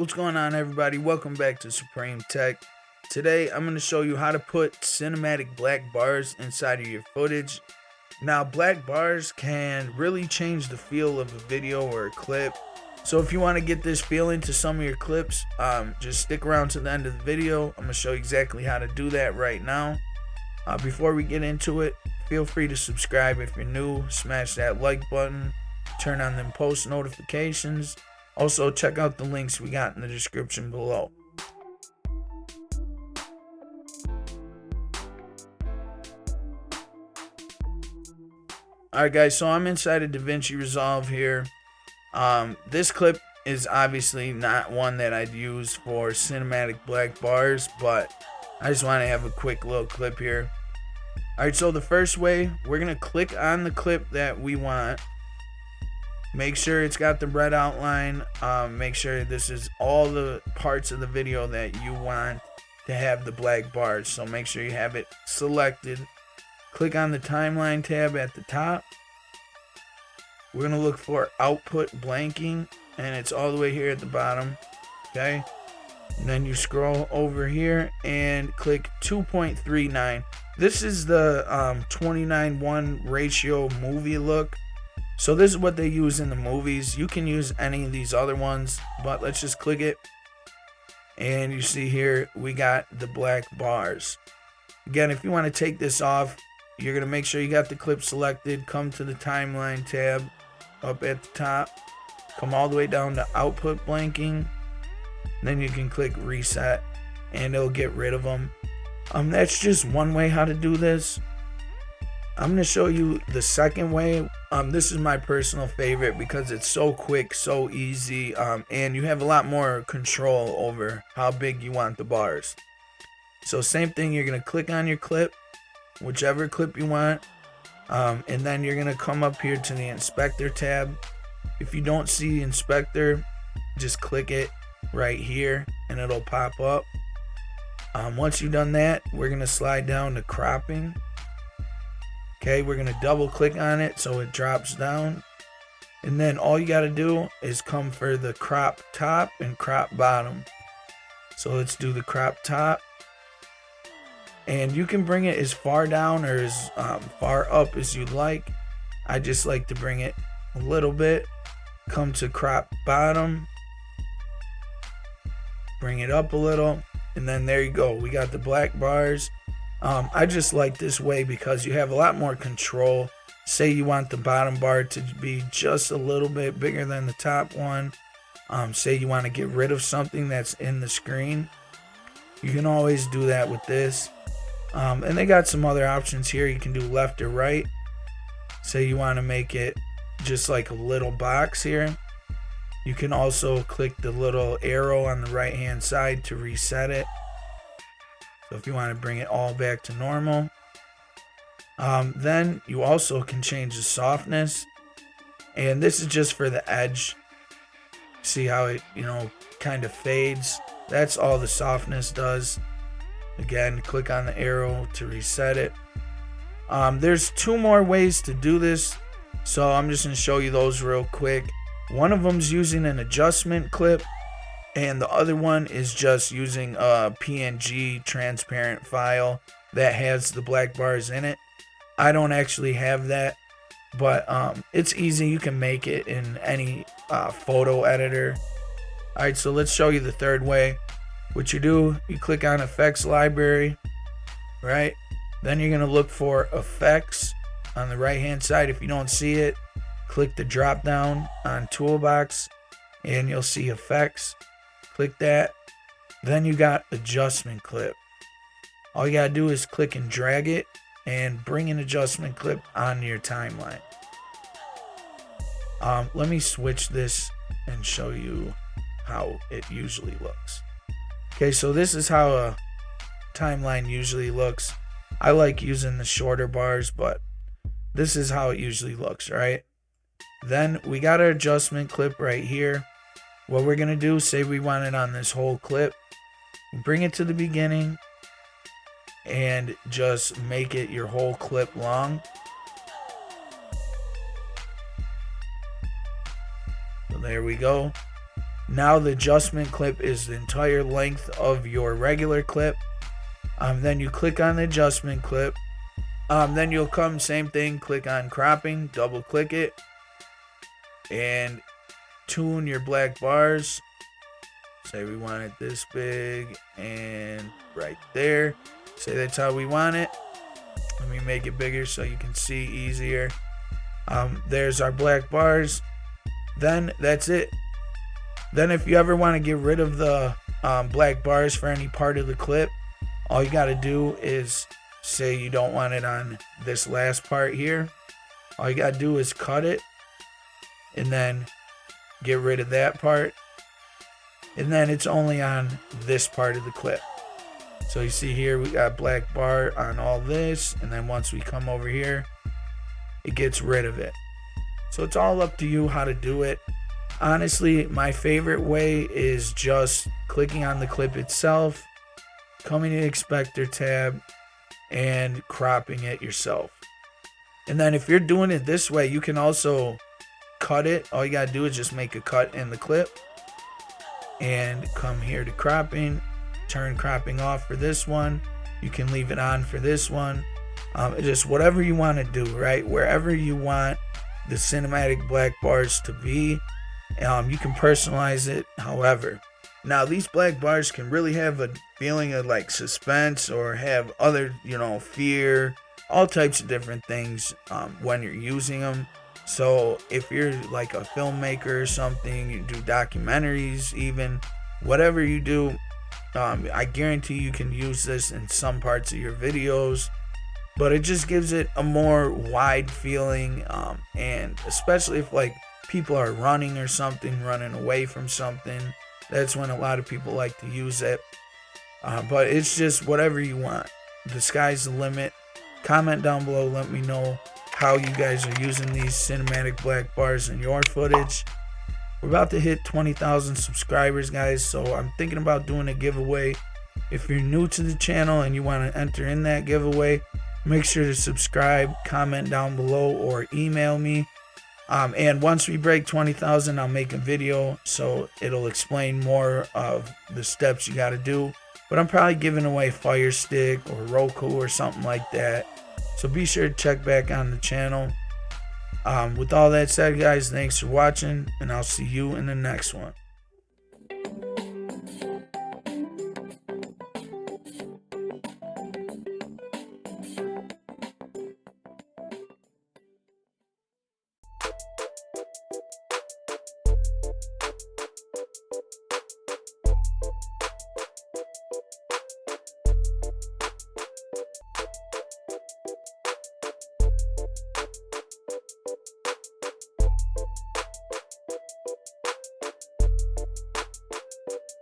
What's going on, everybody? Welcome back to Supreme Tech. Today I'm going to show you how to put cinematic black bars inside of your footage. Now, black bars can really change the feel of a video or a clip. So if you want to get this feeling to some of your clips, just stick around to the end of the video. I'm going to show you exactly how to do that right now. Before we get into it, feel free to subscribe if you're new. Smash that like button. Turn on them post notifications. Also, check out the links we got in the description below. Alright guys, so I'm inside of Davinci Resolve here. This clip is obviously not one that I'd use for cinematic black bars, but I just want to have a quick little clip here. Alright, so the first way, we're going to click on the clip that we want. Make sure it's got the red outline. Make sure this is all the parts of the video that you want to have the black bars. So make sure you have it selected. Click on the timeline tab at the top. We're going to look for output blanking, and it's all the way here at the bottom. Okay. And then you scroll over here and click 2.39. This is the 29:1 ratio movie look. So this is what they use in the movies. You can use any of these other ones, but let's just click it. And you see here, we got the black bars. Again, if you want to take this off, you're going to make sure you got the clip selected. Come to the timeline tab up at the top. Come all the way down to output blanking. Then you can click reset and it'll get rid of them. That's just one way how to do this. I'm going to show you the second way. This is my personal favorite because it's so quick, so easy, and you have a lot more control over how big you want the bars. So same thing, you're going to click on your clip, whichever clip you want, and then you're going to come up here to the inspector tab. If you don't see inspector, just click it right here and it'll pop up. Once you've done that, we're going to slide down to cropping. Okay, we're going to double click on it so it drops down. And then all you got to do is come for the crop top and crop bottom. So let's do the crop top. And you can bring it as far down or as far up as you'd like. I just like to bring it a little bit. Come to crop bottom. Bring it up a little. And then there you go. We got the black bars. I just like this way because you have a lot more control. Say you want the bottom bar to be just a little bit bigger than the top one. Say you want to get rid of something that's in the screen. You can always do that with this. And they got some other options here. You can do left or right. Say you want to make it just like a little box here. You can also click the little arrow on the right hand side to reset it. So if you want to bring it all back to normal. Then you also can change the softness. And this is just for the edge. See how it, kind of fades. That's all the softness does. Again, click on the arrow to reset it. There's two more ways to do this. So I'm just going to show you those real quick. One of them's using an adjustment clip. And the other one is just using a PNG transparent file that has the black bars in it. I don't actually have that, but it's easy. You can make it in any photo editor. Alright, so let's show you the third way. What you do, you click on Effects Library, right? Then you're going to look for Effects on the right hand side. If you don't see it, click the drop down on Toolbox and you'll see Effects. Click that. Then you got adjustment clip. All you gotta do is click and drag it and bring an adjustment clip on your timeline. Let me switch this and show you how it usually looks. Okay, so this is how a timeline usually looks. I like using the shorter bars, but this is how it usually looks, right? Then we got our adjustment clip right here. What we're going to do, say we want it on this whole clip, bring it to the beginning and just make it your whole clip long. So there we go. Now the adjustment clip is the entire length of your regular clip. Then you click on the adjustment clip. Then you'll come, same thing, click on cropping, double click it, and tune your black bars. Say we want it this big and right there. Say that's how we want it. Let me make it bigger so you can see easier. There's our black bars. Then that's it. Then if you ever want to get rid of the black bars for any part of the clip, all you got to do is say you don't want it on this last part here. All you got to do is cut it and then get rid of that part. And then it's only on this part of the clip. So you see here we got black bar on all this, and then once we come over here, it gets rid of it. So it's all up to you how to do it. Honestly, my favorite way is just clicking on the clip itself, coming to the Inspector tab, and cropping it yourself. And then if you're doing it this way, you can also cut it. All you gotta do is just make a cut in the clip and come here to cropping, turn cropping off for this one. You can leave it on for this one. Just whatever you want to do, right? Wherever you want the cinematic black bars to be, you can personalize it however. Now these black bars can really have a feeling of like suspense or have other, fear, all types of different things when you're using them. So if you're like a filmmaker or something, you do documentaries, even whatever you do, I guarantee you can use this in some parts of your videos, but it just gives it a more wide feeling, and especially if like people are running or something, running away from something, that's when a lot of people like to use it. But it's just whatever you want. The sky's the limit. Comment down below, let me know how you guys are using these cinematic black bars in your footage. We're about to hit 20,000 subscribers, guys, so I'm thinking about doing a giveaway. If you're new to the channel and you want to enter in that giveaway, make sure to subscribe, comment down below, or email me. And once we break 20,000, I'll make a video so it'll explain more of the steps you got to do. But I'm probably giving away Fire Stick or Roku or something like that. So be sure to check back on the channel. With all that said, guys, thanks for watching, and I'll see you in the next one.